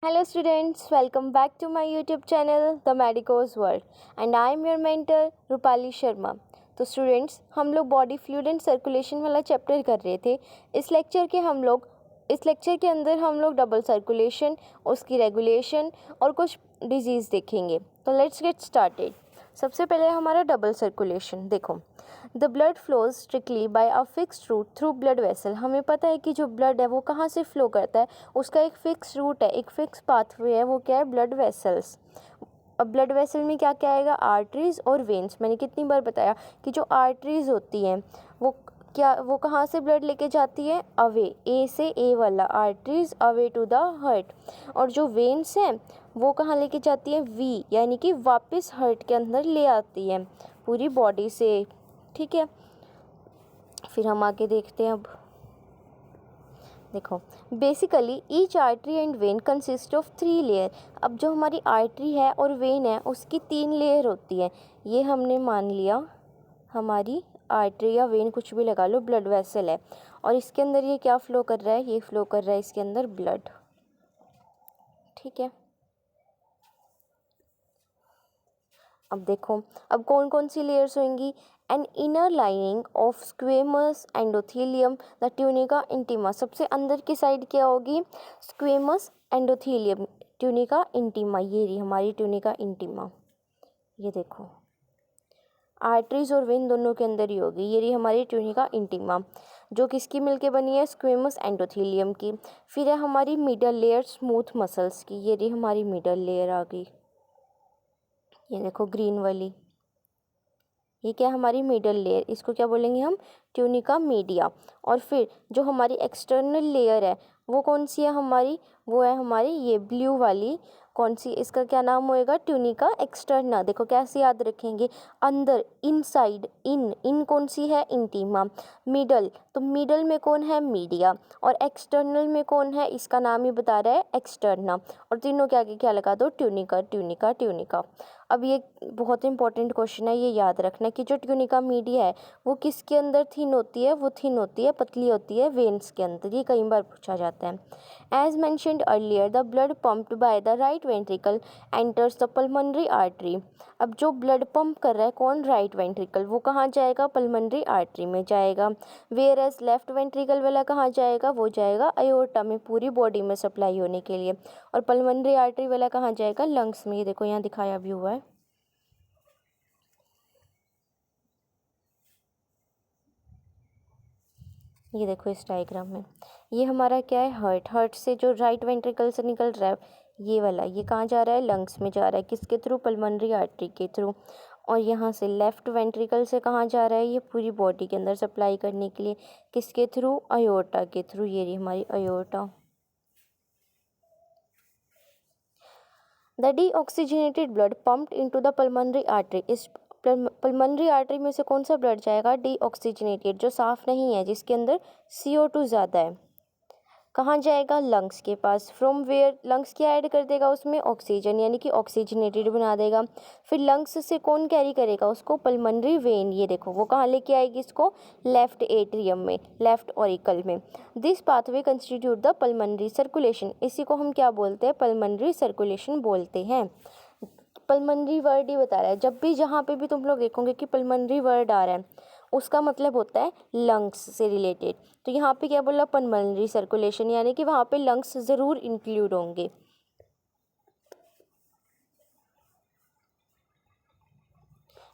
Hello students, welcome back to my YouTube channel The Medicos World and I am your mentor Rupali Sharma. तो students हम लोग body fluid and circulation वाला chapter कर रहे थे। इस लेक्चर के अंदर हम लोग डबल सर्कुलेशन, उसकी रेगुलेशन और कुछ डिजीज़ देखेंगे। तो लेट्स गेट स्टार्टेड। सबसे पहले हमारा डबल सर्कुलेशन देखो। The blood flows strictly by a fixed route through blood vessel. हमें पता है कि जो ब्लड है वो कहाँ से फ्लो करता है, उसका एक फिक्स रूट है, एक फिक्स पाथवे है, वो क्या है, ब्लड वेसल्स। अब ब्लड वेसल में क्या क्या आएगा, आर्टरीज और वेन्स। मैंने कितनी बार बताया कि जो आर्टरीज होती हैं वो कहाँ से ब्लड लेके जाती है, अवे, ए से ए वाला arteries away to the heart. और जो वेन्स हैं वो कहाँ लेके जाती है, वी, यानी कि वापस हार्ट के अंदर ले आती है पूरी बॉडी से। ठीक है, फिर हम आगे देखते हैं। अब देखो, basically each artery and when consist of 3 layer. अब जो हमारी आर्टरी है और वेन है उसकी 3 लेयर होती है। ये हमने मान लिया हमारी आर्टरी या वेन, कुछ भी लगा लो, ब्लड वेसल है। और इसके अंदर ये क्या फ्लो कर रहा है, ये फ्लो कर रहा है इसके अंदर ब्लड। ठीक है, अब देखो, अब कौन कौन सी लेयर्स होंगी। An inner lining of squamous endothelium the tunica intima. सबसे अंदर की साइड क्या होगी, स्क्वेमस एंडोथेलियम ट्यूनिका इंटीमा। ये रही हमारी ट्यूनिका इंटीमा। ये देखो, आर्टरीज और वेन दोनों के अंदर ही होगी। ये रही हमारी ट्यूनिका इंटीमा, जो किसकी मिलके बनी है, स्क्वेमस एंडोथेलियम की। फिर है हमारी मिडल लेयर स्मूथ मसल्स की। ये रही हमारी मिडल लेयर आ गई, ये देखो ग्रीन वाली। ये क्या है, हमारी मिडल लेयर। इसको क्या बोलेंगे हम, ट्यूनिका मीडिया। और फिर जो हमारी एक्सटर्नल लेयर है वो कौन सी है हमारी, वो है हमारी ये ब्लू वाली। कौन सी, इसका क्या नाम होएगा, ट्यूनिका एक्सटर्ना। देखो कैसे याद रखेंगे, अंदर, इनसाइड, इन कौन सी है, इंटीमा। मिडल, तो मिडल में कौन है, मीडिया। और एक्सटर्नल में कौन है, इसका नाम ही बता रहा है, एक्सटर्ना। और तीनों के आगे क्या लगा दो, ट्यूनिका ट्यूनिका ट्यूनिका। अब ये बहुत इंपॉर्टेंट क्वेश्चन है, ये याद रखना कि जो ट्यूनिका मीडिया है वो किसके अंदर थिन होती है, वो थिन होती है, पतली होती है वेन्स के अंदर। ये कई बार पूछा जाता है। As mentioned earlier the blood pumped by the right ventricle enters the pulmonary artery. अब जो ब्लड पंप कर रहा है कौन, राइट वेंट्रिकल, वो कहाँ जाएगा, पल्मोनरी आर्टरी में जाएगा। वेयर एज लेफ्ट वेंट्रिकल वाला कहाँ जाएगा, वो जाएगा अयोर्टा में, पूरी बॉडी में सप्लाई होने के लिए। और पल्मोनरी आर्टरी वाला कहाँ जाएगा, लंग्स में। ये देखो यहाँ दिखाया भी हुआ है। ये देखो इस डायग्राम में, ये हमारा क्या है, हार्ट से जो राइट वेंट्रिकल से निकल रहा है ये वाला, ये कहाँ जा रहा है, लंग्स में जा रहा है, किसके थ्रू, पल्मोनरी आर्टरी के थ्रू। और यहाँ से लेफ्ट वेंट्रिकल से कहाँ जा रहा है, ये पूरी बॉडी के अंदर सप्लाई करने के लिए, किसके थ्रू, अयोर्टा के थ्रू। ये रही हमारी aorta. The deoxygenated blood pumped into the pulmonary artery. इस पल्मोनरी आर्टरी में से कौन सा ब्लड जाएगा, डीऑक्सीजनेटेड, जो साफ़ नहीं है, जिसके अंदर CO2 ज़्यादा है। कहाँ जाएगा, लंग्स के पास। फ्रॉम वेयर, लंग्स क्या ऐड कर देगा उसमें, ऑक्सीजन, यानी कि ऑक्सीजनेटेड बना देगा। फिर लंग्स से कौन कैरी करेगा उसको, पल्मोनरी वेन। ये देखो वो कहाँ लेके आएगी इसको, लेफ्ट एट्रियम में, लेफ्ट ऑरिकल में। This pathway constitute the pulmonary circulation. इसी को हम क्या बोलते हैं, पल्मोनरी सर्कुलेशन बोलते हैं। पल्मोनरी वर्ड ही बता रहा है, जब भी जहाँ पे भी तुम लोग देखोगे कि पल्मोनरी वर्ड आ रहा है उसका मतलब होता है लंग्स से रिलेटेड। तो यहाँ पे क्या बोला, पल्मोनरी सर्कुलेशन, यानी कि वहाँ पे लंग्स ज़रूर इंक्लूड होंगे।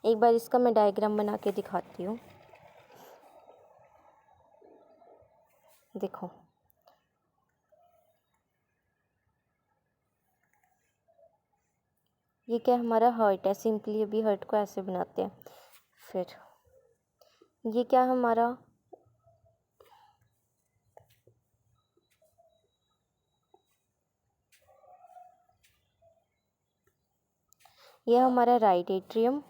एक बार इसका मैं डायग्राम बना के दिखाती हूँ। देखो, ये क्या हमारा हार्ट है, सिंपली अभी हार्ट को ऐसे बनाते हैं। फिर ये क्या हमारा, ये हमारा राइट एट्रियम,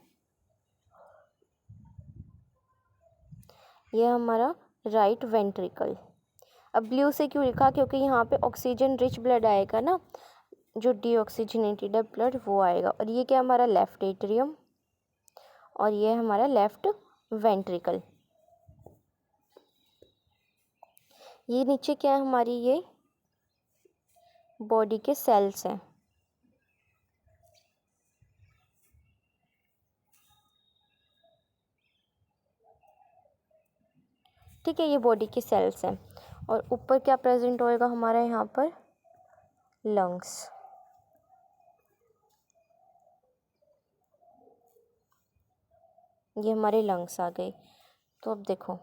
ये हमारा राइट वेंट्रिकल। अब ब्लू से क्यों लिखा, क्योंकि यहाँ पे ऑक्सीजन रिच ब्लड आएगा ना, जो डीऑक्सीजनेटेड है ब्लड वो आएगा। और ये क्या हमारा लेफ्ट एट्रियम, और ये हमारा लेफ्ट वेंट्रिकल। ये नीचे क्या है हमारी, ये बॉडी के सेल्स हैं। ठीक है, ये बॉडी के सेल्स हैं। और ऊपर क्या प्रेजेंट होएगा हमारा यहाँ पर, लंग्स। ये हमारे लंग्स आ गए। तो अब देखो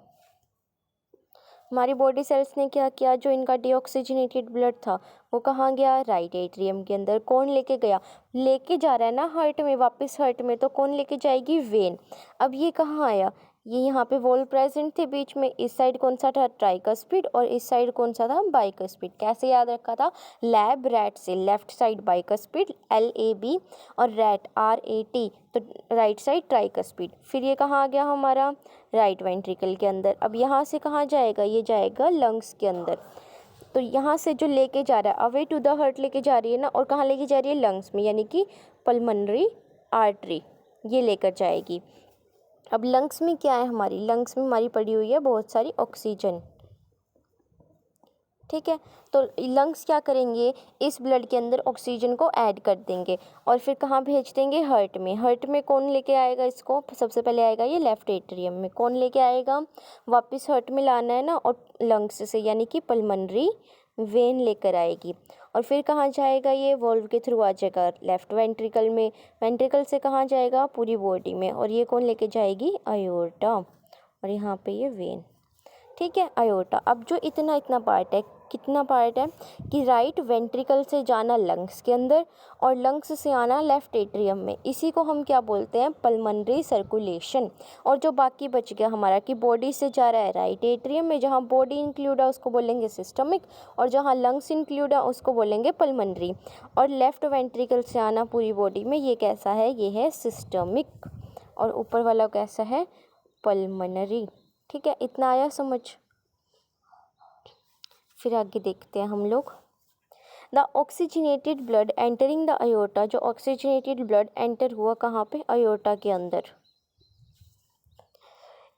हमारी बॉडी सेल्स ने क्या किया, जो इनका डीऑक्सीजनेटेड ब्लड था वो कहाँ गया, राइट एट्रियम के अंदर। कौन लेके गया, लेके जा रहा है ना हार्ट में, वापस हार्ट में, तो कौन लेके जाएगी, वेन। अब ये कहाँ आया, ये यहाँ पे वॉल्व प्रेजेंट थे बीच में। इस साइड कौन सा था, ट्राइकस्पिड, और इस साइड कौन सा था, बाइकस्पिड। कैसे याद रखा था, लैब रैट से लेफ्ट साइड बाइकस्पिड LAB, और रैट RAT, तो राइट साइड ट्राइकस्पिड। फिर ये कहाँ आ गया हमारा, राइट वेंट्रिकल के अंदर। अब यहाँ से कहाँ जाएगा, ये जाएगा लंग्स के अंदर। तो यहाँ से जो लेके जा रहा है, अवे टू द हार्ट लेके जा रही है ना, और कहाँ लेके जा रही है, लंग्स में, यानी कि पल्मोनरी आर्टरी ये लेकर जाएगी। अब लंग्स में क्या है हमारी, लंग्स में हमारी पड़ी हुई है बहुत सारी ऑक्सीजन। ठीक है, तो लंग्स क्या करेंगे, इस ब्लड के अंदर ऑक्सीजन को ऐड कर देंगे और फिर कहाँ भेज देंगे, हार्ट में। हार्ट में कौन लेके आएगा इसको, सबसे पहले आएगा ये लेफ्ट एट्रियम में। कौन लेके आएगा, वापस हार्ट में लाना है ना, और लंग्स से यानी कि पल्मोनरी वेन लेकर आएगी। और फिर कहाँ जाएगा, ये वॉल्व के थ्रू आ जाएगा लेफ्ट वेंट्रिकल में। वेंट्रिकल से कहाँ जाएगा, पूरी बॉडी में। और ये कौन लेके जाएगी, अयोर्टा, और यहाँ पे ये वेन। ठीक है, अयोर्टा। अब जो इतना पार्ट है, कितना पार्ट है कि राइट वेंट्रिकल से जाना लंग्स के अंदर और लंग्स से आना लेफ्ट एट्रियम में, इसी को हम क्या बोलते हैं, पल्मोनरी सर्कुलेशन। और जो बाकी बच गया हमारा कि बॉडी से जा रहा है राइट एट्रियम में, जहाँ बॉडी इंक्लूड है उसको बोलेंगे सिस्टमिक, और जहाँ लंग्स इंक्लूड है उसको बोलेंगे पल्मोनरी। और लेफ्ट वेंट्रिकल से आना पूरी बॉडी में, ये कैसा है, ये है सिस्टमिक, और ऊपर वाला कैसा है, पल्मोनरी। ठीक है, इतना आया समझ। फिर आगे देखते हैं हम लोग, the oxygenated blood entering the aorta. जो ऑक्सीजनेटेड ब्लड एंटर हुआ कहाँ पे, अयोर्टा के अंदर,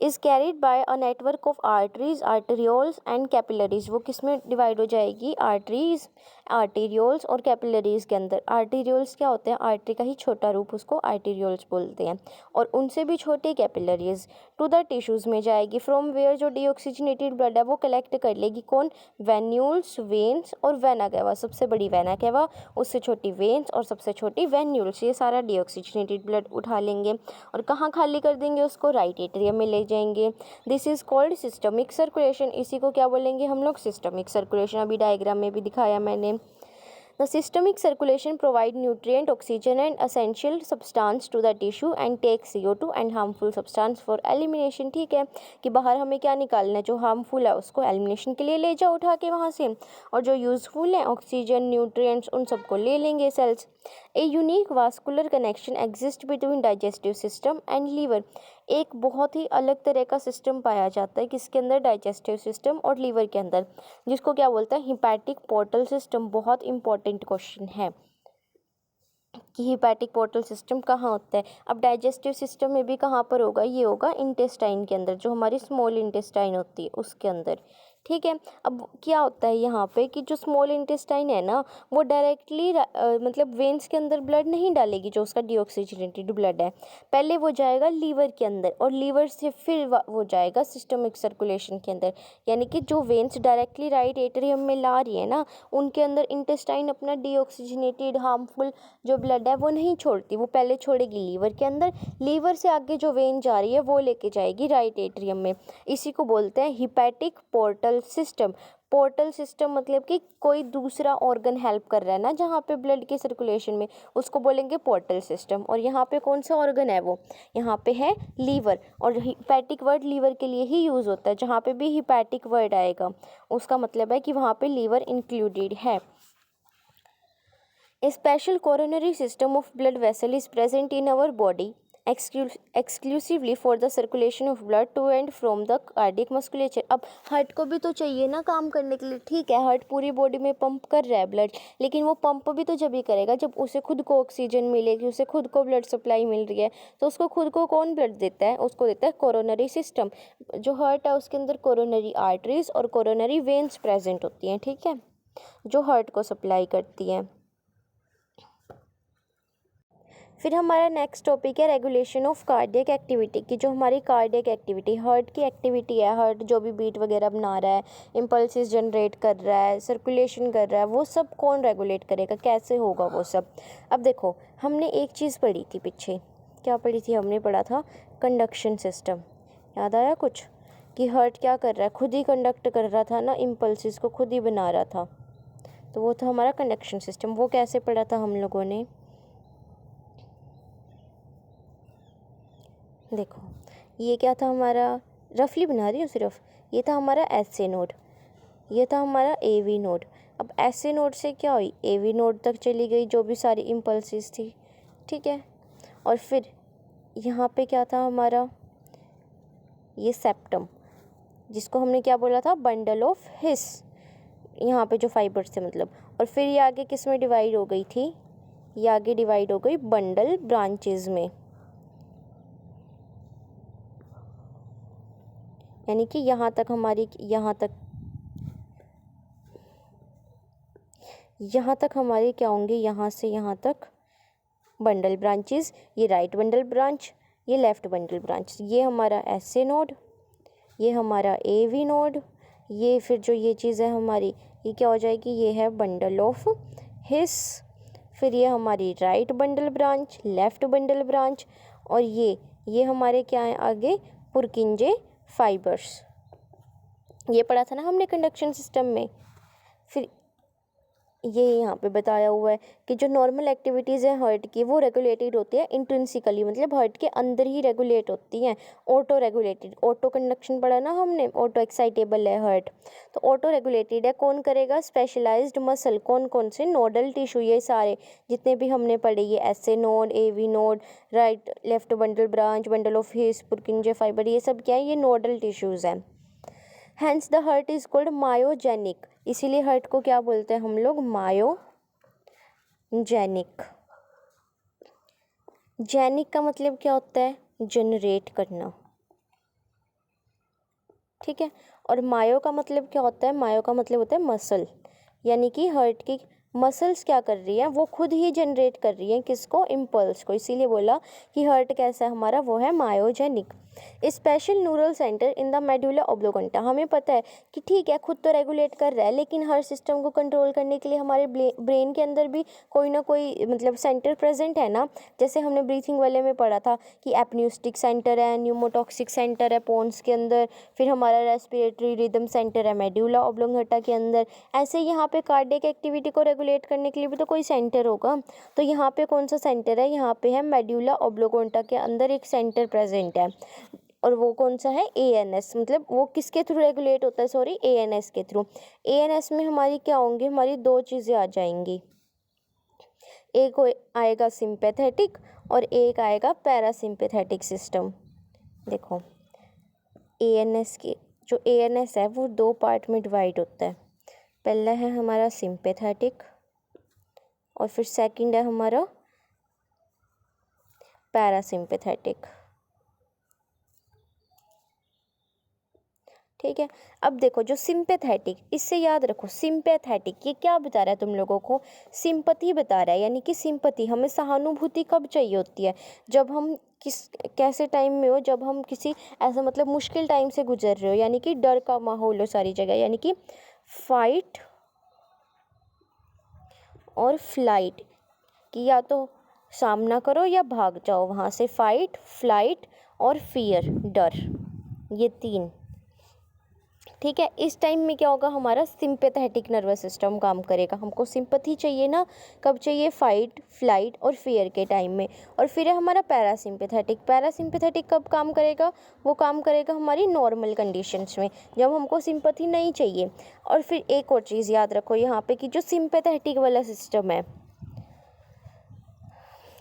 is carried by a network of arteries, arterioles and capillaries. वो किस में डिवाइड हो जाएगी, आर्टरीज, आर्टेरियोल्स और कैपिलरीज के अंदर। आर्टेरियोल्स क्या होते हैं, आर्टरी का ही छोटा रूप, उसको आर्टेरियोल्स बोलते हैं, और उनसे भी छोटे कैपिलरीज। टू द टिश्यूज़ में जाएगी, फ्रॉम वेयर जो डीऑक्सीजनेटेड ब्लड है वो कलेक्ट कर लेगी कौन, वेन्यूल्स, वेन्स और वेना कैवा। सबसे बड़ी वेना कैवा, उससे छोटी वेन्स और सबसे छोटी वेन्यूल्स। ये सारा डीऑक्सीजनेटेड ब्लड उठा लेंगे और कहाँ खाली कर देंगे उसको, राइट एट्रियम में ले जाएंगे। This is called systemic circulation. इसी को क्या बोलेंगे हम लोग, सिस्टमिक सर्कुलेशन। अभी डायग्राम में भी दिखाया मैंने। The systemic circulation provide nutrient, oxygen and essential substance to the tissue and take CO2 and harmful substance for elimination। ठीक है, कि बाहर हमें क्या निकालना है, जो हार्मफुल है उसको एलिमिनेशन के लिए ले जाओ उठा के वहाँ से, और जो यूजफुल है ऑक्सीजन, न्यूट्रिएंट्स, उन सबको ले लेंगे cells. A unique vascular connection exist between digestive system and liver. एक बहुत ही अलग तरह का सिस्टम पाया जाता है किसके अंदर, डाइजेस्टिव सिस्टम और लीवर के अंदर, जिसको क्या बोलते हैं, हिपैटिक पोर्टल सिस्टम। बहुत इंपॉर्टेंट क्वेश्चन है कि हिपैटिक पोर्टल सिस्टम कहाँ होता है। अब डाइजेस्टिव सिस्टम में भी कहाँ पर होगा, ये होगा इंटेस्टाइन के अंदर, जो हमारी स्मॉल इंटेस्टाइन होती है उसके अंदर। ठीक है, अब क्या होता है यहाँ पे कि जो स्मॉल इंटेस्टाइन है ना, वो डायरेक्टली मतलब वेन्स के अंदर ब्लड नहीं डालेगी, जो उसका डीऑक्सीजनेटेड ब्लड है। पहले वो जाएगा लीवर के अंदर, और लीवर से फिर वो जाएगा सिस्टमिक सर्कुलेशन के अंदर। यानी कि जो वेन्स डायरेक्टली राइट एट्रियम में ला रही है ना, उनके अंदर इंटेस्टाइन अपना डीऑक्सीजनेटेड हार्मफुल जो ब्लड है वो नहीं छोड़ती, वो पहले छोड़ेगी लीवर के अंदर। लीवर से आगे जो वेन जा रही है वो लेके जाएगी राइट एट्रियम में। इसी को बोलते हैं hepatic portal system. Portal system मतलब कि कोई दूसरा ऑर्गन हेल्प कर रहा है ना जहाँ पे ब्लड के सर्कुलेशन में, उसको बोलेंगे पोर्टल सिस्टम। और यहाँ पे कौन सा ऑर्गन है वो, यहाँ पे है लीवर। और हिपैटिक वर्ड लीवर के लिए ही यूज़ होता है, जहाँ पे भी हिपैटिक वर्ड आएगा उसका मतलब है कि वहाँ पे लीवर इंक्लूडेड है। A special coronary system of blood vessel is present in our body exclusively for the circulation of blood to and from the cardiac musculature। अब हार्ट को भी तो चाहिए ना काम करने के लिए। ठीक है, हार्ट पूरी बॉडी में पंप कर रहा है ब्लड, लेकिन वो पंप भी तो जब ही करेगा जब उसे खुद को ऑक्सीजन मिलेगी, उसे खुद को ब्लड सप्लाई मिल रही है। तो उसको खुद को कौन ब्लड देता है, उसको देता है कोरोनरी सिस्टम। जो हार्ट है उसके अंदर कोरोनरी आर्टरीज और कोरोनरी वेन्स प्रेजेंट होती हैं। ठीक है, जो हार्ट को सप्लाई करती हैं। फिर हमारा नेक्स्ट टॉपिक है रेगुलेशन ऑफ कार्डियक एक्टिविटी की। जो हमारी कार्डियक एक्टिविटी हार्ट की एक्टिविटी है, हार्ट जो भी बीट वगैरह बना रहा है, इम्पल्सिस जनरेट कर रहा है, सर्कुलेशन कर रहा है, वो सब कौन रेगुलेट करेगा, कैसे होगा वो सब। अब देखो हमने एक चीज़ पढ़ी थी पीछे, क्या पढ़ी थी, हमने पढ़ा था कंडक्शन सिस्टम। याद आया कुछ कि हार्ट क्या कर रहा है, खुद ही कंडक्ट कर रहा था ना, इम्पल्सिस को खुद ही बना रहा था, तो वो था हमारा कंडक्शन सिस्टम। वो कैसे पढ़ा था हम लोगों ने, देखो ये क्या था हमारा, रफली बना रही हूँ सिर्फ, ये था हमारा एस ए नोड, ये था हमारा ए वी नोड। अब एस ए नोड से क्या हुई, ए वी नोड तक चली गई जो भी सारी इम्पल्सिस थी, ठीक है। और फिर यहाँ पे क्या था हमारा, ये सेप्टम, जिसको हमने क्या बोला था, बंडल ऑफ हिस, यहाँ पे जो फाइबर्स थे मतलब। और फिर ये आगे किस में डिवाइड हो गई थी, ये आगे डिवाइड हो गई बंडल ब्रांचेज में, यानी कि यहाँ तक हमारी, यहाँ तक हमारी क्या होंगे, यहाँ से यहाँ तक बंडल ब्रांचेस, ये राइट बंडल ब्रांच, ये लेफ़्ट बंडल ब्रांच, ये हमारा एस ए नोड, ये हमारा ए वी नोड, ये फिर जो ये चीज़ है हमारी, ये क्या हो जाएगी, ये है बंडल ऑफ हिस। फिर ये हमारी right bundle branch, left bundle branch, और ये हमारे क्या है आगे, पुरकिंजे फाइबर्स। ये पढ़ा था ना हमने कंडक्शन सिस्टम में। फिर ये यहाँ पे बताया हुआ है कि जो नॉर्मल एक्टिविटीज़ हैं हार्ट की, वो रेगुलेटेड होती है इंट्रिंसिकली, मतलब हार्ट के अंदर ही रेगुलेट होती हैं। ऑटो रेगुलेटेड, ऑटो कंडक्शन पढ़ा ना हमने, ऑटो एक्साइटेबल है हार्ट, तो ऑटो रेगुलेटेड है। कौन करेगा, स्पेशलाइज्ड मसल, कौन कौन से, नोडल टिश्यू, ये सारे जितने भी हमने पढ़े, ये S A node, A V node, right left bundle branch, bundle of His, Purkinje fibre, ये सब क्या है, ये नोडल टिश्यूज़ हैं। Hence the heart is called myogenic, इसीलिए हार्ट को क्या बोलते हैं हम लोग, मायोजेनिक। जेनिक का मतलब क्या होता है, जनरेट करना, ठीक है। और मायो का मतलब क्या होता है, मायो का मतलब होता है मसल, यानी कि हार्ट की मसल्स क्या कर रही हैं, वो खुद ही जनरेट कर रही हैं, किसको, इम्पल्स को। इसीलिए बोला कि हार्ट कैसा है हमारा, वो है myogenic. Special neural centre in the medulla oblongata, हमें पता है कि ठीक है खुद तो रेगुलेट कर रहा है, लेकिन हर सिस्टम को कंट्रोल करने के लिए हमारे ब्रेन के अंदर भी कोई ना कोई मतलब सेंटर प्रेजेंट है ना। जैसे हमने ब्रीथिंग वाले में पढ़ा था कि एपन्यूस्टिक सेंटर है, न्यूमोटॉक्सिक सेंटर है पोन्स के अंदर, फिर हमारा रेस्पिरेटरी रिदम सेंटर है मेडुला ऑब्लोंगेटा के अंदर। ऐसे यहाँ पे कार्डियक एक्टिविटी को रेगुलेट करने के लिए भी तो कोई सेंटर होगा, तो यहाँ पे कौन सा सेंटर है, यहाँ पे है मेडुला ऑब्लोंगेटा के अंदर एक सेंटर प्रेजेंट है, और वो कौन सा है, एएनएस, मतलब वो किसके थ्रू रेगुलेट होता है, सॉरी एएनएस के थ्रू। एएनएस में हमारी क्या होंगी, हमारी दो चीज़ें आ जाएंगी, एक आएगा सिंपैथेटिक और एक आएगा पैरासिम्पैथेटिक सिस्टम। देखो एएनएस की, जो एएनएस है वो दो पार्ट में डिवाइड होता है, पहला है हमारा सिंपैथेटिक और फिर सेकंड है हमारा पैरासिम्पैथेटिक, ठीक है। अब देखो जो सिंपैथेटिक, इससे याद रखो सिंपैथेटिक ये क्या बता रहा है तुम लोगों को, सिंपैथी बता रहा है, यानी कि सिंपैथी, हमें सहानुभूति कब चाहिए होती है, जब हम कैसे टाइम में हो, जब हम किसी ऐसा मतलब मुश्किल टाइम से गुजर रहे हो, यानी कि डर का माहौल हो सारी जगह, यानी कि फाइट और फ्लाइट, कि या तो सामना करो या भाग जाओ वहाँ से, फाइट, फ्लाइट और फियर, डर, ये तीन, ठीक है। इस टाइम में क्या होगा, हमारा सिंपैथेटिक नर्वस सिस्टम काम करेगा, हमको सिंपैथी चाहिए ना, कब चाहिए, फाइट, फ्लाइट और फियर के टाइम में। और फिर है हमारा पैरासिम्पैथेटिक, पैरासिम्पैथेटिक कब काम करेगा, वो काम करेगा हमारी नॉर्मल कंडीशंस में, जब हमको सिंपैथी नहीं चाहिए। और फिर एक और चीज़ याद रखो यहाँ पे कि जो सिंपैथेटिक वाला सिस्टम है,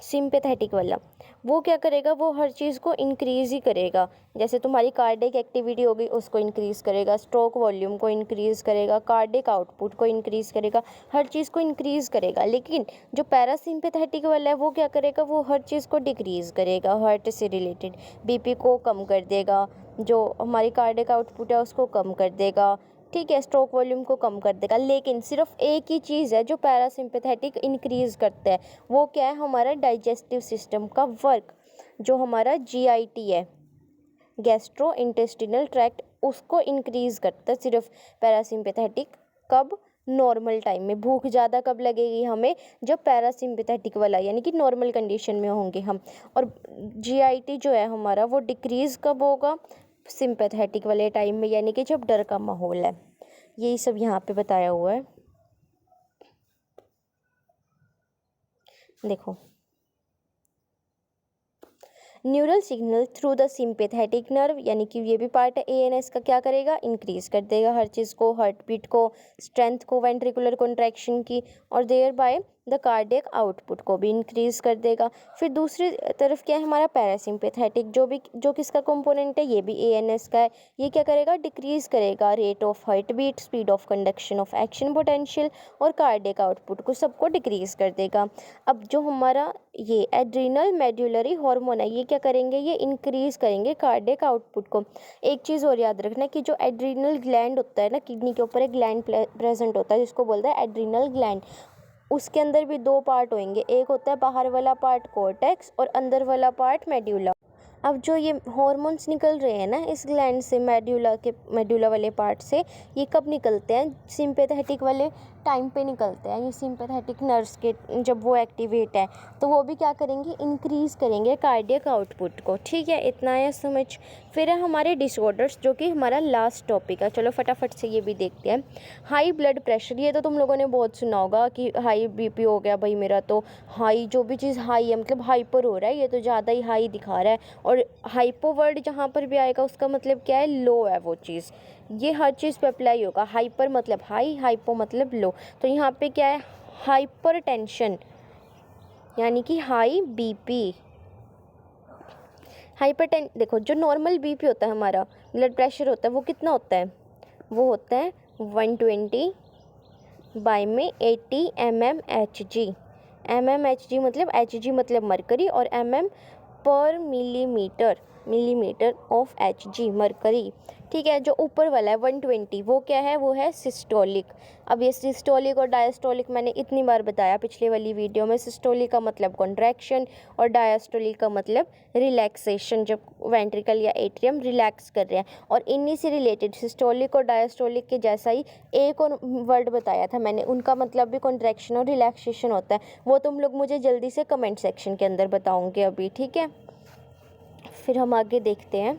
सिंपैथेटिक वाला, वो क्या करेगा, वो हर चीज़ को इंक्रीज़ ही करेगा, जैसे तुम्हारी कार्डियक एक्टिविटी होगी उसको इंक्रीज़ करेगा, स्ट्रोक वॉल्यूम को इंक्रीज़ करेगा, कार्डियक आउटपुट को इंक्रीज़ करेगा, हर चीज़ को इंक्रीज़ करेगा। लेकिन जो पैरासिम्पैथेटिक वाला है वो क्या करेगा, वो हर चीज़ को डिक्रीज़ करेगा, हार्ट से रिलेटेड बीपी को कम कर देगा, जो हमारी कार्डियक आउटपुट है उसको कम कर देगा, ठीक है, स्ट्रोक वॉल्यूम को कम कर देगा। लेकिन सिर्फ एक ही चीज़ है जो पैरासिम्पैथेटिक इंक्रीज करता है, वो क्या है, हमारा डाइजेस्टिव सिस्टम का वर्क, जो हमारा GIT है, गैस्ट्रो इंटेस्टिनल ट्रैक्ट, उसको इंक्रीज करता है सिर्फ पैरासिम्पैथेटिक। कब? नॉर्मल टाइम में। भूख ज़्यादा कब लगेगी हमें? जब पैरासिम्पैथेटिक वाला यानी कि नॉर्मल कंडीशन में होंगे हम। और GIT जो है हमारा वो डिक्रीज कब होगा? सिंपैथेटिक वाले टाइम में, यानी कि जब डर का माहौल है। यही सब यहाँ पे बताया हुआ है। देखो, neural signal through the sympathetic nerve, यानी कि ये भी पार्ट है ANS का, क्या करेगा? इंक्रीज कर देगा हर चीज़ को, हार्ट बीट को, स्ट्रेंथ को, वेंट्रिकुलर कॉन्ट्रैक्शन की, और thereby the cardiac output को भी इंक्रीज कर देगा। फिर दूसरी तरफ क्या है हमारा पैरासिम्पैथेटिक, जो किसका कंपोनेंट है? ये भी ANS का है। ये क्या करेगा? डिक्रीज करेगा rate of heart beat, speed of conduction of action potential और कार्डियक आउटपुट को, सबको डिक्रीज कर देगा। अब जो हमारा ये एड्रिनल मेड्युलरी हार्मोन है, ये क्या करेंगे? ये इंक्रीज करेंगे कार्डियक आउटपुट को। एक चीज़ और याद रखना कि जो एड्रिनल ग्लैंड होता है ना, किडनी के ऊपर एक ग्लैंड प्रेजेंट होता है जिसको बोलते हैं एड्रिनल ग्लैंड। उसके अंदर भी दो पार्ट होंगे, एक होता है बाहर वाला पार्ट कॉर्टेक्स और अंदर वाला पार्ट मेड्यूला। अब जो ये हॉर्मोन्स निकल रहे हैं ना इस ग्लैंड से, मेड्यूला वाले पार्ट से, ये कब निकलते हैं? सिंपैथेटिक वाले टाइम पे निकलते हैं। ये सिंपैथेटिक नर्व्स के जब वो एक्टिवेट है तो वो भी क्या करेंगे? इंक्रीज करेंगे कार्डियक आउटपुट को। ठीक है, इतना है समझ। फिर है हमारे डिसऑर्डर्स, जो कि हमारा लास्ट टॉपिक है। चलो फटाफट से ये भी देखते हैं। हाई ब्लड प्रेशर, ये तो तुम लोगों ने बहुत सुना होगा कि हाई BP हो गया भाई मेरा, तो हाई, जो भी चीज़ हाई है मतलब हाइपर हो रहा है, ये तो ज़्यादा ही हाई दिखा रहा है। और हाइपो वर्ड जहाँ पर भी आएगा उसका मतलब क्या है? लो है वो चीज़। ये हर चीज़ पे अप्लाई होगा। हाइपर मतलब हाई, हाइपो मतलब लो। तो यहाँ पे क्या है? हाइपर टेंशन, यानी कि हाई BP। देखो, जो नॉर्मल BP होता है हमारा, ब्लड प्रेशर होता है, वो कितना होता है? वो होता है 120/80 mmHg। mmHg मतलब Hg मतलब मरकरी, और mm पर मिलीमीटर ऑफ Hg, मरकरी। ठीक है, जो ऊपर वाला है 120, वो क्या है? वो है सिस्टोलिक। अब ये सिस्टोलिक और डायस्टोलिक मैंने इतनी बार बताया पिछले वाली वीडियो में। सिस्टोलिक का मतलब कॉन्ट्रैक्शन और डायस्टोलिक का मतलब रिलैक्सेशन, जब वेंट्रिकल या एट्रियम रिलैक्स कर रहे हैं। और इन्हीं से रिलेटेड सिस्टोलिक और डायस्टोलिक के जैसा ही एक और वर्ड बताया था मैंने, उनका मतलब भी कॉन्ट्रैक्शन और रिलैक्सेशन होता है। वो तुम लोग मुझे जल्दी से कमेंट सेक्शन के अंदर बताओगे अभी। ठीक है, फिर हम आगे देखते हैं।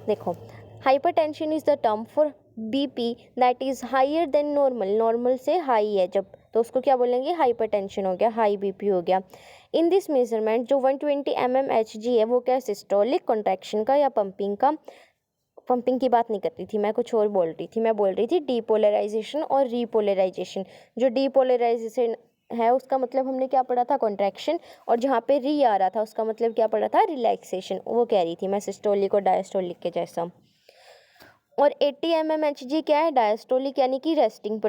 देखो, hypertension is the term for BP that is higher than normal. Normal से हाई है जब, तो उसको क्या बोलेंगे? हाइपरटेंशन हो गया, हाई BP हो गया। इन दिस मेजरमेंट जो 120 mmHg है, वो क्या? सिस्टोलिक कॉन्ट्रैक्शन का या पंपिंग का। पंपिंग की बात नहीं कर रही थी मैं, कुछ और बोल रही थी। मैं बोल रही थी डीपोलराइजेशन और रीपोलराइजेशन। जो डीपोलराइजेशन है उसका मतलब हमने क्या पढ़ा था? कॉन्ट्रैक्शन। और जहाँ पे री आ रहा था उसका मतलब क्या पढ़ा था? रिलैक्सेशन। वो कह रही थी मैं सिस्टोलिक और डायस्टोलिक के जैसा। और 80 mmHg क्या है? डायस्टोलिक, यानी कि रेस्टिंग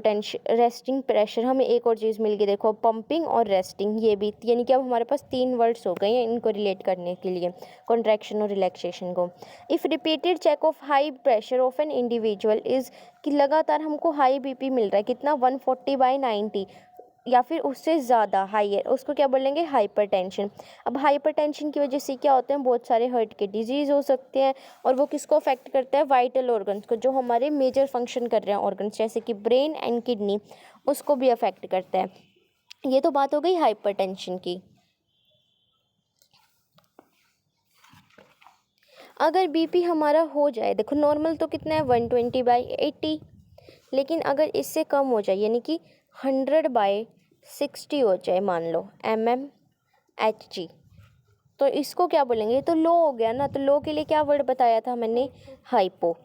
प्रेशर। हमें एक और चीज़ मिल गई, देखो, पंपिंग और रेस्टिंग, ये भी, यानी कि अब हमारे पास 3 वर्ड्स हो गए हैं इनको रिलेट करने के लिए, कॉन्ट्रैक्शन और रिलैक्सेशन को। If repeated check of high pressure of an individual is, कि लगातार हमको हाई BP मिल रहा है, कितना? 140/90 या फिर उससे ज़्यादा हाइयर, उसको क्या बोलेंगे? हाइपरटेंशन। अब हाइपरटेंशन की वजह से क्या होते हैं? बहुत सारे हार्ट के डिजीज़ हो सकते हैं। और वो किसको अफेक्ट करता है? वाइटल ऑर्गन्स को, जो हमारे मेजर फंक्शन कर रहे हैं ऑर्गन्स, जैसे कि ब्रेन एंड किडनी, उसको भी अफेक्ट करता है। ये तो बात हो गई हाइपरटेंशन की। अगर BP हमारा हो जाए, देखो नॉर्मल तो कितना है? 120/80, लेकिन अगर इससे कम हो जाए, यानी कि 100/60 हो जाए, मान लो mmHg, तो इसको क्या बोलेंगे? तो लो हो गया ना। तो लो के लिए क्या वर्ड बताया था मैंने? हाइपो।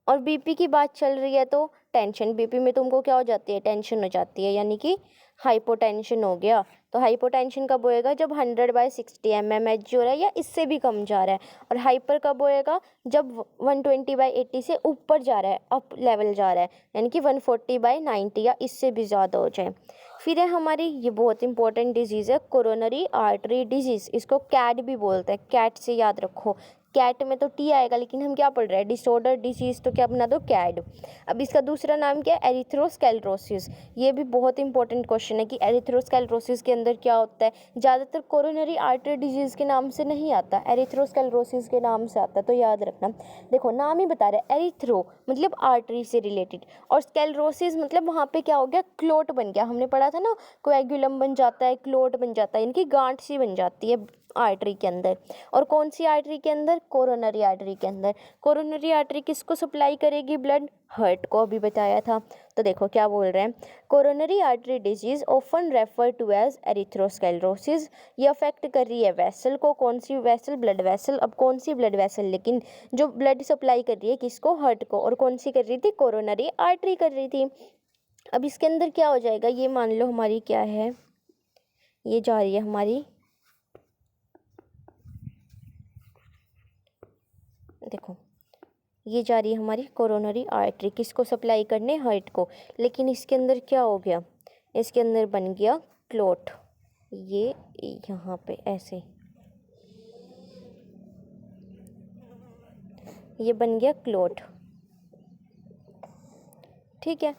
और BP की बात चल रही है तो टेंशन, BP में तुमको क्या हो जाती है? टेंशन हो जाती है, यानी कि हाइपोटेंशन हो गया। तो हाइपोटेंशन कब होएगा? जब 100/60 mmHg हो रहा है या इससे भी कम जा रहा है। और हाइपर कब होएगा? जब 120/80 से ऊपर जा रहा है, अप लेवल जा रहा है, यानी कि 140/90 या इससे भी ज़्यादा हो जाए। फिर है हमारी, ये बहुत इंपॉर्टेंट डिजीज़ है, कोरोनरी आर्टरी डिजीज़। इसको कैट भी बोलते हैं, कैट से याद रखो। कैट में तो टी आएगा, लेकिन हम क्या पढ़ रहे हैं, डिसऑर्डर डिसीज, तो क्या बना दो कैड। अब इसका दूसरा नाम क्या है, एरिथ्रोस्क्लेरोसिस। ये भी बहुत इंपॉर्टेंट क्वेश्चन है कि एरिथ्रोस्क्लेरोसिस के अंदर क्या होता है। ज़्यादातर कोरोनरी आर्टरी डिजीज़ के नाम से नहीं आता, एरिथ्रोस्क्लेरोसिस के नाम से आता है, तो याद रखना। देखो नाम ही बता रहा है, एरिथ्रो मतलब आर्टरी से रिलेटेड, और स्क्लेरोसिस मतलब वहाँ पे क्या हो गया, क्लोट बन गया। हमने पढ़ा था ना, कोएगुलम बन जाता है, क्लोट बन जाता है, इनकी गांठ सी बन जाती है आर्टरी के अंदर। और कौन सी आर्टरी के अंदर, कोरोनरी आर्टरी के अंदर। कोरोनरी आर्टरी किसको सप्लाई करेगी ब्लड, हार्ट को, अभी बताया था। तो देखो क्या बोल रहे हैं, coronary artery disease often refer to as atherosclerosis. ये अफेक्ट कर रही है वेसल को, कौन सी वेसल, ब्लड वेसल। अब कौन सी ब्लड वेसल, लेकिन जो ब्लड सप्लाई कर रही है किसको, हार्ट को, और कौन सी कर रही थी, कोरोनरी आर्टरी कर रही थी। अब इसके अंदर क्या हो जाएगा, ये मान लो हमारी क्या है, ये जा रही है हमारी, देखो ये जा रही है हमारी कोरोनरी आर्टरी, किसको सप्लाई करने, हार्ट को। लेकिन इसके अंदर क्या हो गया, इसके अंदर बन गया क्लोट, ये यहाँ पे ऐसे, ये बन गया क्लोट, ठीक है।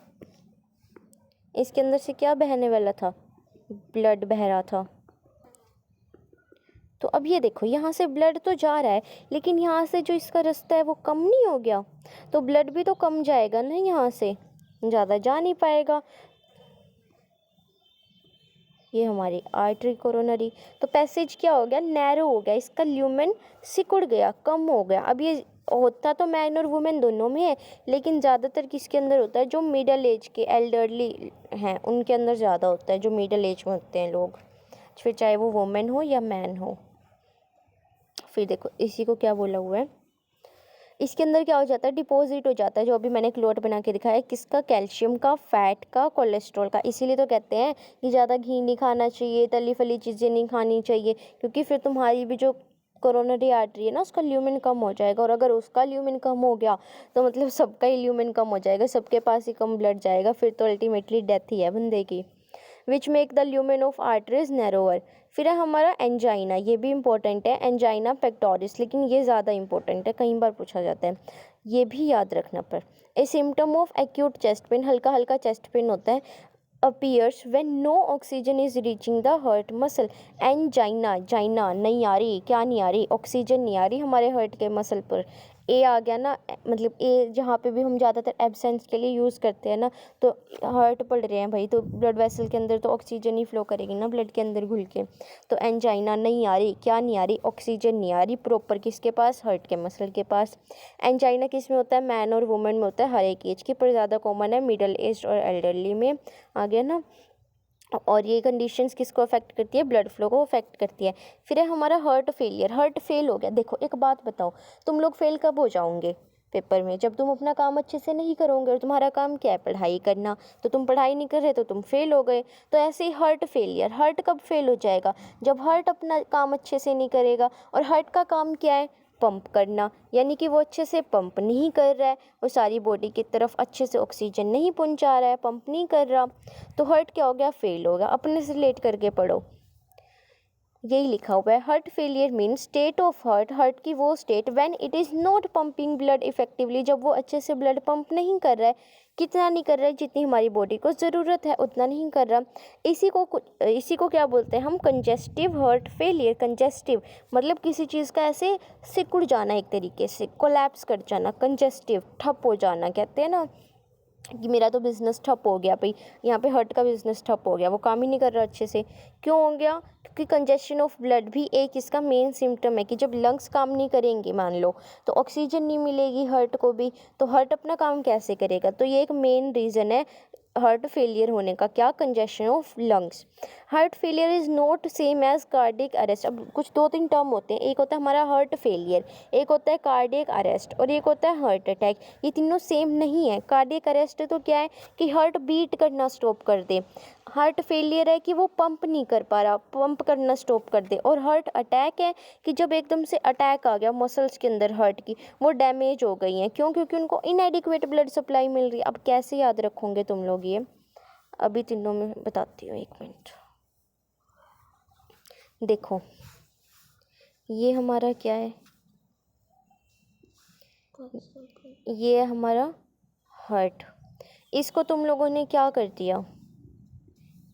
इसके अंदर से क्या बहने वाला था, ब्लड बह रहा था। तो अब ये देखो, यहाँ से ब्लड तो जा रहा है, लेकिन यहाँ से जो इसका रास्ता है वो कम नहीं हो गया, तो ब्लड भी तो कम जाएगा ना, यहाँ से ज़्यादा जा नहीं पाएगा। ये हमारी आर्टरी कोरोनरी, तो पैसेज क्या हो गया, नैरो हो गया, इसका ल्यूमेन सिकुड़ गया, कम हो गया। अब ये होता तो मैन और वुमेन दोनों में है, लेकिन ज़्यादातर किसके अंदर होता है, जो मिडल एज के एल्डरली हैं उनके अंदर ज़्यादा होता है, जो मिडल एज में होते हैं लोग, फिर चाहे वो वुमेन हो या मैन हो। फिर देखो इसी को क्या बोला हुआ है, इसके अंदर क्या हो जाता है, डिपॉजिट हो जाता है, जो अभी मैंने क्लोट बना के दिखाया, किसका, कैल्शियम का, फैट का, कोलेस्ट्रॉल का। इसीलिए तो कहते हैं कि ज़्यादा घी नहीं खाना चाहिए, तली फली चीज़ें नहीं खानी चाहिए, क्योंकि फिर तुम्हारी भी जो कोरोनरी आर्टरी है ना, उसका ल्यूमेन कम हो जाएगा, और अगर उसका ल्यूमेन कम हो गया तो मतलब सबका ही ल्यूमेन कम हो जाएगा, सबके पास ही कम ब्लड जाएगा, फिर तो अल्टीमेटली डेथ ही है बंदे की। Which make the lumen of arteries narrower. फिर है हमारा एंजाइना, ये भी इंपॉर्टेंट है, एंजाइना पेक्टोरिस, लेकिन ये ज़्यादा इंपॉर्टेंट है, कई बार पूछा जाता है, ये भी याद रखना। पर a symptom of acute chest pain, हल्का हल्का चेस्ट पेन होता है, appears when no oxygen is reaching the heart muscle। Angina, जाइना नहीं आ रही, क्या नहीं आ रही, ऑक्सीजन नहीं आ रही हमारे हार्ट के मसल पर। ए आ गया ना, मतलब ए जहाँ पे भी हम ज़्यादातर एब्सेंस के लिए यूज़ करते हैं ना, तो हार्ट पढ़ रहे हैं भाई, तो ब्लड वेसल के अंदर तो ऑक्सीजन ही फ्लो करेगी ना ब्लड के अंदर घुल के। तो एंजाइना नहीं आ रही, क्या नहीं आ रही, ऑक्सीजन नहीं आ रही प्रॉपर, किसके पास, हार्ट के मसल के पास। एंजाइना किस में होता है, मैन और वुमेन में होता है, हर एक एज की, पर ज़्यादा कॉमन है मिडल एज और एल्डरली में, आ गया ना। और ये कंडीशंस किसको अफेक्ट करती है, ब्लड फ्लो को अफेक्ट करती है। फिर है हमारा हार्ट फेलियर, हार्ट फेल हो गया। देखो एक बात बताओ, तुम लोग फेल कब हो जाओगे पेपर में, जब तुम अपना काम अच्छे से नहीं करोगे, और तुम्हारा काम क्या है, पढ़ाई करना, तो तुम पढ़ाई नहीं कर रहे तो तुम फेल हो गए। तो ऐसे ही हार्ट फेलियर, हार्ट कब फेल हो जाएगा, जब हार्ट अपना काम अच्छे से नहीं करेगा। और हार्ट का काम क्या है, पंप करना, यानी कि वो अच्छे से पंप नहीं कर रहा है, वो सारी बॉडी की तरफ अच्छे से ऑक्सीजन नहीं पहुंचा रहा है, पंप नहीं कर रहा, तो हार्ट क्या हो गया, फेल हो गया। अपने से रिलेट करके पढ़ो, यही लिखा हुआ है, heart failure mean state of heart, heart की वो state when it is not pumping blood effectively, जब वो अच्छे से ब्लड पंप नहीं कर रहा है, कितना नहीं कर रहा है, जितनी हमारी बॉडी को ज़रूरत है उतना नहीं कर रहा। इसी को क्या बोलते हैं हम, कंजेस्टिव हार्ट फेलियर। कंजेस्टिव मतलब किसी चीज़ का ऐसे सिकुड़ जाना, एक तरीके से कोलैप्स कर जाना, कंजेस्टिव ठप हो जाना कहते हैं ना, कि मेरा तो बिज़नेस ठप हो गया भाई, यहाँ पे हार्ट का बिज़नेस ठप हो गया, वो काम ही नहीं कर रहा अच्छे से। क्यों हो गया, क्योंकि कंजेशन ऑफ ब्लड भी एक इसका मेन सिम्टम है, कि जब लंग्स काम नहीं करेंगे मान लो, तो ऑक्सीजन नहीं मिलेगी हार्ट को भी, तो हार्ट अपना काम कैसे करेगा। तो ये एक मेन रीज़न है हार्ट फेलियर होने का, क्या, congestion of lungs. Heart failure is not same as cardiac arrest. अब कुछ दो तीन टर्म होते हैं, एक होता है हमारा हार्ट फेलियर, एक होता है कार्डियक अरेस्ट, और एक होता है हार्ट अटैक। ये तीनों सेम नहीं है। कार्डियक अरेस्ट तो क्या है कि हार्ट बीट करना स्टॉप कर दे, हार्ट फेलियर है कि वो पंप नहीं कर पा रहा, पंप करना स्टॉप कर दे, और हार्ट अटैक है कि जब एकदम से अटैक आ गया मसल्स के अंदर हार्ट की, वो डैमेज हो गई हैं, क्यों, क्योंकि उनको इनएडिक्वेट ब्लड सप्लाई मिल रही है। अब कैसे याद रखोगे तुम लोग ये, अभी तीनों में बताती हूँ, एक मिनट। देखो ये हमारा क्या है, ये है हमारा हार्ट। इसको तुम लोगों ने क्या कर दिया,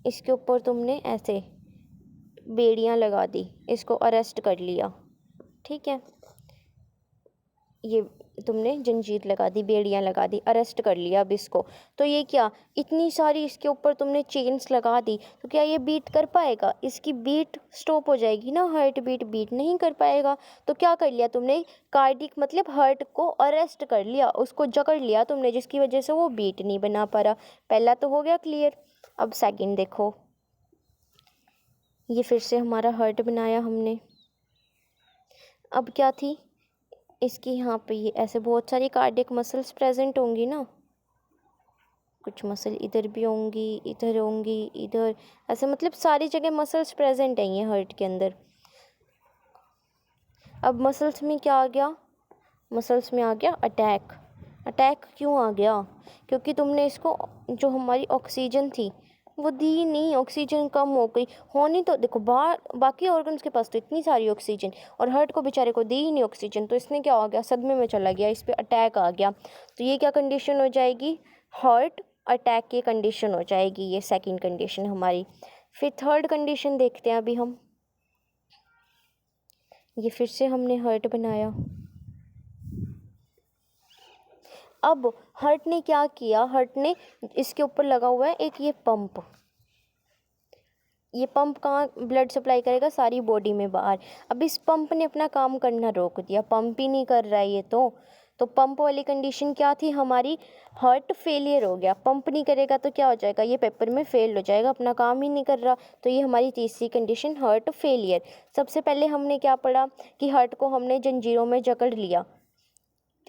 इसके ऊपर तुमने ऐसे बेड़ियां लगा दी, इसको अरेस्ट कर लिया, ठीक है। ये तुमने जंजीर लगा दी, बेड़ियां लगा दी, अरेस्ट कर लिया अब इसको। तो ये क्या, इतनी सारी इसके ऊपर तुमने चेन्स लगा दी, तो क्या ये बीट कर पाएगा? इसकी बीट स्टॉप हो जाएगी ना, हार्ट बीट बीट नहीं कर पाएगा। तो क्या कर लिया तुमने, कार्डिक मतलब हार्ट को अरेस्ट कर लिया, उसको जकड़ लिया तुमने, जिसकी वजह से वो बीट नहीं बना पा रहा। पहला तो हो गया क्लियर। अब सेकंड देखो, ये फिर से हमारा हार्ट बनाया हमने। अब क्या थी इसकी, यहाँ पे ये ऐसे बहुत सारी कार्डियक मसल्स प्रेजेंट होंगी ना, कुछ मसल इधर भी होंगी, इधर होंगी, इधर, ऐसे मतलब सारी जगह मसल्स प्रेजेंट हैं ये हार्ट के अंदर। अब मसल्स में क्या आ गया, मसल्स में आ गया अटैक। अटैक क्यों आ गया, क्योंकि तुमने इसको जो हमारी ऑक्सीजन थी वो दी नहीं, ऑक्सीजन कम हो गई। होनी तो देखो बाकी ऑर्गन्स के पास तो इतनी सारी ऑक्सीजन, और हार्ट को बेचारे को दी ही नहीं ऑक्सीजन, तो इसने क्या हो गया, सदमे में चला गया, इस पर अटैक आ गया। तो ये क्या कंडीशन हो जाएगी, हार्ट अटैक की कंडीशन हो जाएगी, ये सेकंड कंडीशन हमारी। फिर थर्ड कंडीशन देखते हैं अभी हम। ये फिर से हमने हार्ट बनाया। अब हार्ट ने क्या किया, हार्ट ने इसके ऊपर लगा हुआ है एक ये पंप। ये पंप कहाँ ब्लड सप्लाई करेगा, सारी बॉडी में बाहर। अब इस पंप ने अपना काम करना रोक दिया, पंप ही नहीं कर रहा है ये तो पंप वाली कंडीशन क्या थी हमारी, हार्ट फेलियर हो गया। पंप नहीं करेगा तो क्या हो जाएगा, ये पेपर में फेल हो जाएगा, अपना काम ही नहीं कर रहा। तो ये हमारी तीसरी कंडीशन, हार्ट फेलियर। सबसे पहले हमने क्या पढ़ा कि हार्ट को हमने जंजीरों में जकड़ लिया,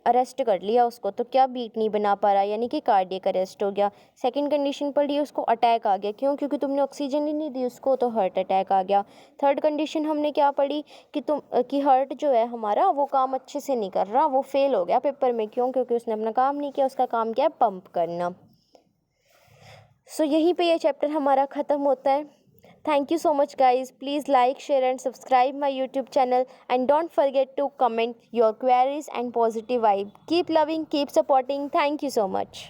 अरेस्ट कर लिया उसको, तो क्या बीट नहीं बना पा रहा, यानी कि कार्डियक अरेस्ट हो गया। सेकंड कंडीशन पढ़ी, उसको अटैक आ गया, क्यों, क्योंकि तुमने ऑक्सीजन ही नहीं दी उसको, तो हार्ट अटैक आ गया। थर्ड कंडीशन हमने क्या पढ़ी कि हार्ट जो है हमारा वो काम अच्छे से नहीं कर रहा, वो फेल हो गया पेपर में, क्यों, क्योंकि उसने अपना काम नहीं किया, उसका काम क्या है, पंप करना। सो यहीं पे ये चैप्टर हमारा ख़त्म होता है। Thank you so much guys. Please like, share and subscribe my YouTube channel, and don't forget to comment your queries and positive vibe. Keep loving, keep supporting. Thank you so much.